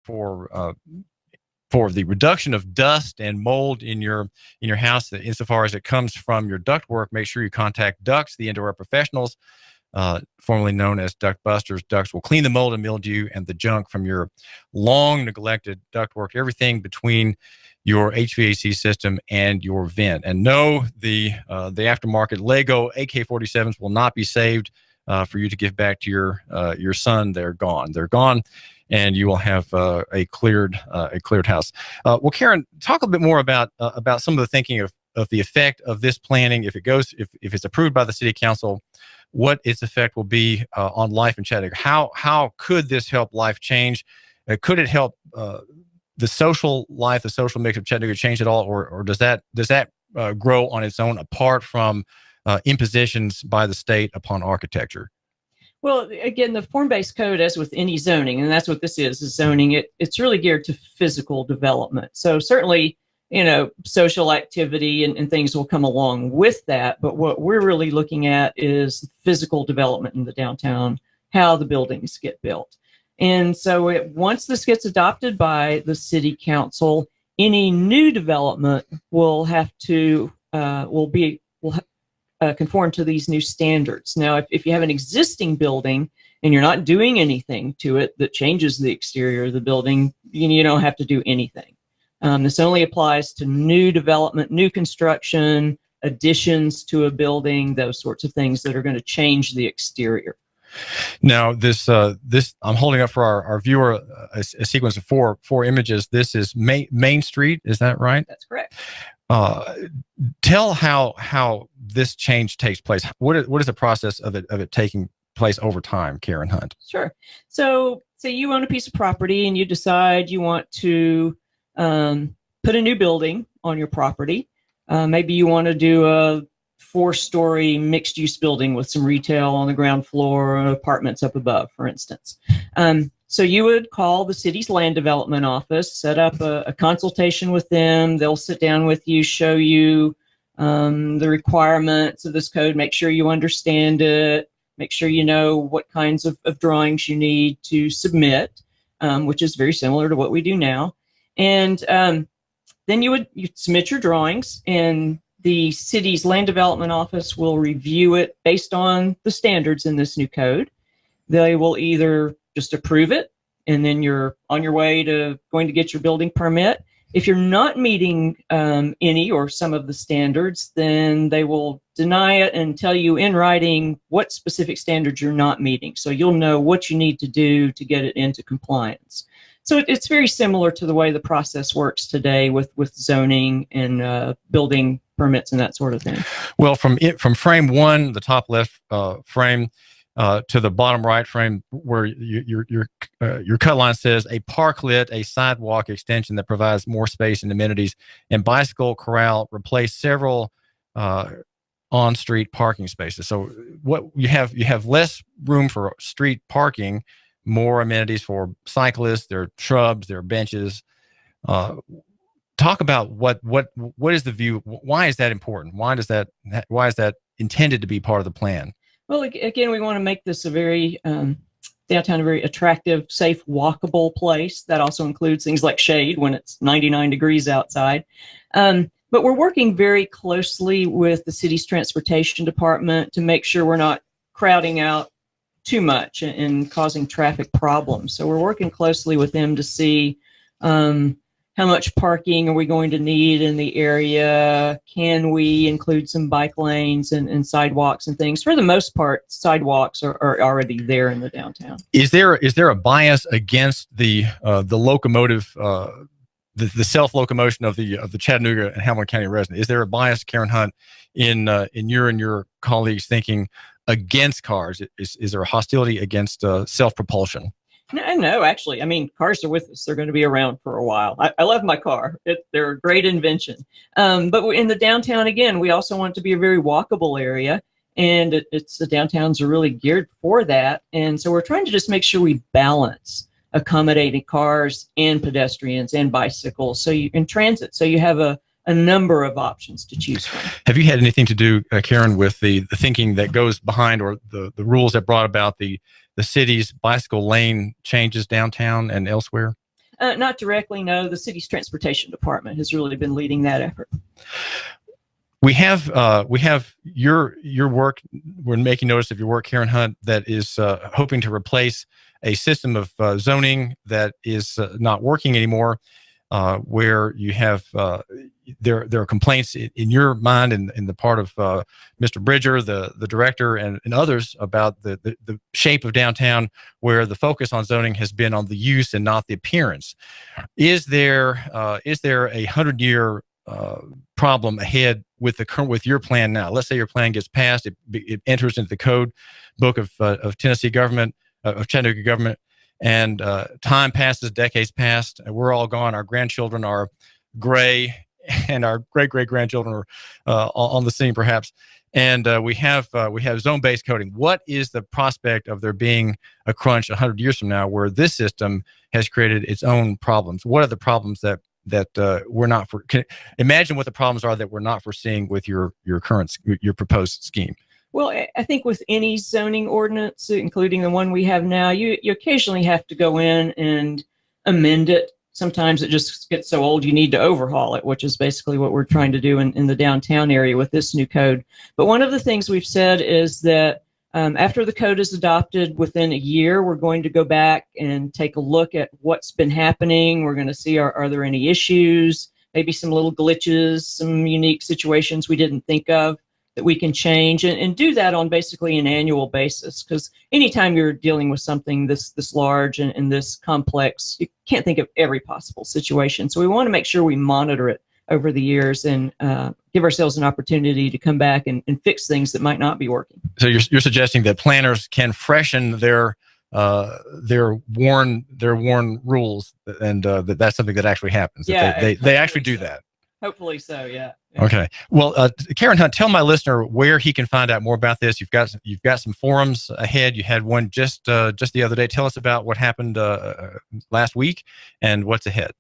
for the reduction of dust and mold in your house, insofar as it comes from your ductwork. Make sure you contact Ducts, the indoor air professionals, formerly known as duct busters. Ducts will clean the mold and mildew and the junk from your long neglected ductwork, everything between your HVAC system and your vent. And no, the aftermarket Lego AK-47s will not be saved for you to give back to your son. They're gone. They're gone, and you will have a cleared house. Well, Karen, talk a bit more about some of the thinking of the effect of this planning if it's approved by the City Council. What its effect will be on life in Chattanooga. How could this help life change? Could it help the social life, the social mix of Chattanooga change at all, or does that grow on its own apart from impositions by the state upon architecture? Well, again, the form-based code, as with any zoning, and that's what this is zoning, it's really geared to physical development. So certainly, social activity and things will come along with that. But what we're really looking at is physical development in the downtown, how the buildings get built. And so once this gets adopted by the City Council, any new development will have to conform to these new standards. Now, if you have an existing building and you're not doing anything to it that changes the exterior of the building, you don't have to do anything. This only applies to new development, new construction, additions to a building, those sorts of things that are going to change the exterior. Now, this I'm holding up for our viewer a sequence of four images. This is Main Street. Is that right? That's correct. Tell how this change takes place. What is the process of it taking place over time, Karen Hundt? Sure. So say you own a piece of property and you decide you want to put a new building on your property. Maybe you want to do a 4-story mixed-use building with some retail on the ground floor and apartments up above, for instance. So you would call the city's land development office, set up a consultation with them. They'll sit down with you, show you the requirements of this code, make sure you understand it, make sure you know what kinds of drawings you need to submit, which is very similar to what we do now. And then you'd submit your drawings, and the city's land development office will review it based on the standards in this new code. They will either just approve it, and then you're on your way to going to get your building permit. If you're not meeting any or some of the standards, then they will deny it and tell you in writing what specific standards you're not meeting. So you'll know what you need to do to get it into compliance. So it's very similar to the way the process works today with zoning and building permits and that sort of thing. Well, from frame one, the top left frame, to the bottom right frame, where your cut line says a parklet, a sidewalk extension that provides more space and amenities, and bicycle corral replace several on-street parking spaces. So what you have less room for street parking, more amenities for cyclists. There are shrubs, there are benches. Talk about what is the view? Why is that important? Why is that intended to be part of the plan? Well, again, we want to make this a very downtown, a very attractive, safe, walkable place. That also includes things like shade when it's 99 degrees outside. But we're working very closely with the city's transportation department to make sure we're not crowding out too much and causing traffic problems. So we're working closely with them to see how much parking are we going to need in the area? Can we include some bike lanes and sidewalks and things? For the most part, sidewalks are already there in the downtown. Is there a bias against the locomotive, the self-locomotion of the Chattanooga and Hamilton County resident? Is there a bias, Karen Hundt, in your and your colleagues thinking against cars? Is there a hostility against self-propulsion? No, actually. I mean, cars are with us. They're going to be around for a while. I love my car. They're a great invention. But in the downtown, again, we also want it to be a very walkable area. And the downtowns are really geared for that. And so we're trying to just make sure we balance accommodating cars and pedestrians and bicycles in transit. So you have a number of options to choose from. Have you had anything to do, Karen, with the thinking that goes behind, or the rules that brought about the city's bicycle lane changes downtown and elsewhere? Not directly, no. The city's transportation department has really been leading that effort. We have your work. We're making notice of your work, Karen Hundt, that is hoping to replace a system of zoning that is not working anymore, where you have there are complaints in your mind and in the part of Mr. Bridger, the director, and others about the shape of downtown, where the focus on zoning has been on the use and not the appearance. Is there a 100-year problem ahead with your plan now? Let's say your plan gets passed, it enters into the code book of Tennessee government, of Chattanooga government, and time passes, decades pass, and we're all gone. Our grandchildren are gray, and our great-great-grandchildren are on the scene, perhaps. And we have zone-based coding. What is the prospect of there being a crunch 100 years from now, where this system has created its own problems? What are the problems that we're not imagine what the problems are that we're not foreseeing with your proposed scheme? Well, I think with any zoning ordinance, including the one we have now, you occasionally have to go in and amend it. Sometimes it just gets so old you need to overhaul it, which is basically what we're trying to do in the downtown area with this new code. But one of the things we've said is that after the code is adopted, within a year, we're going to go back and take a look at what's been happening. We're going to see, are there any issues, maybe some little glitches, some unique situations we didn't think of that we can change, and do that on basically an annual basis. Because anytime you're dealing with something this large and this complex, you can't think of every possible situation. So we want to make sure we monitor it over the years and give ourselves an opportunity to come back and fix things that might not be working. So you're suggesting that planners can freshen their worn rules, and that's something that actually happens. Yeah, they actually do that. Hopefully so. Yeah. Okay. Well, Karen Hundt, tell my listener where he can find out more about this. You've got some forums ahead. You had one just the other day. Tell us about what happened last week and what's ahead.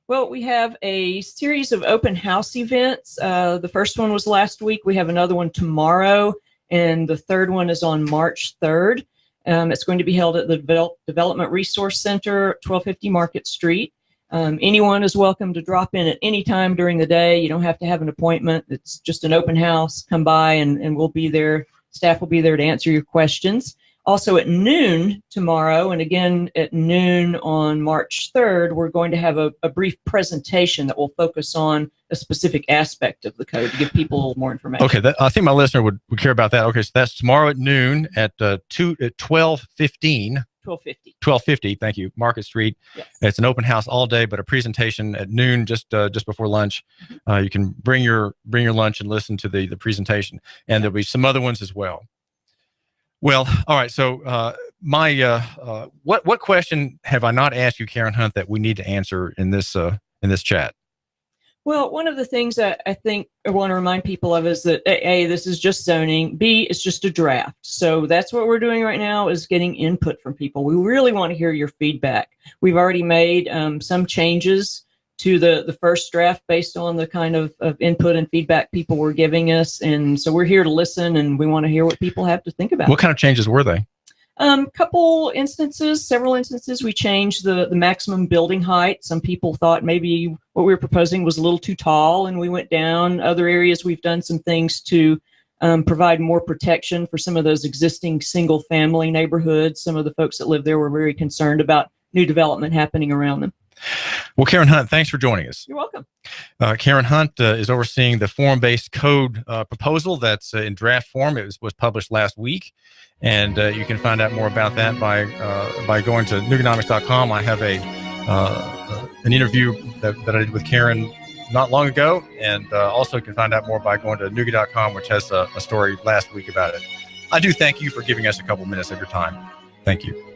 Well, we have a series of open house events. The first one was last week. We have another one tomorrow, and the third one is on March 3rd. It's going to be held at the Development Resource Center, 1250 Market Street. Anyone is welcome to drop in at any time during the day. You don't have to have an appointment. It's just an open house. Come by and we'll be there. Staff will be there to answer your questions. Also at noon tomorrow, and again at noon on March 3rd, we're going to have a brief presentation that will focus on a specific aspect of the code to give people a little more information. Okay, I think my listener would care about that. Okay, so that's tomorrow at noon at 12:15. 12:50. Thank you, Market Street. Yes. It's an open house all day, but a presentation at noon, just before lunch. You can bring your lunch and listen to the presentation, and there'll be some other ones as well. Well, all right. So, what question have I not asked you, Karen Hundt, that we need to answer in this chat? Well, one of the things that I think I want to remind people of is that A, this is just zoning. B, it's just a draft. So that's what we're doing right now, is getting input from people. We really want to hear your feedback. We've already made some changes to the first draft based on the kind of input and feedback people were giving us. And so we're here to listen, and we want to hear what people have to think about. What kind of changes were they? Several instances, we changed the maximum building height. Some people thought maybe what we were proposing was a little too tall, and we went down. Other areas, we've done some things to provide more protection for some of those existing single-family neighborhoods. Some of the folks that live there were very concerned about new development happening around them. Well, Karen Hundt, thanks for joining us. You're welcome. Karen Hundt is overseeing the form-based code proposal that's in draft form. It was published last week, and you can find out more about that by going to Nuganomics.com. I have an interview that I did with Karen not long ago, and also you can find out more by going to Nuga.com, which has a story last week about it. I do thank you for giving us a couple minutes of your time. Thank you.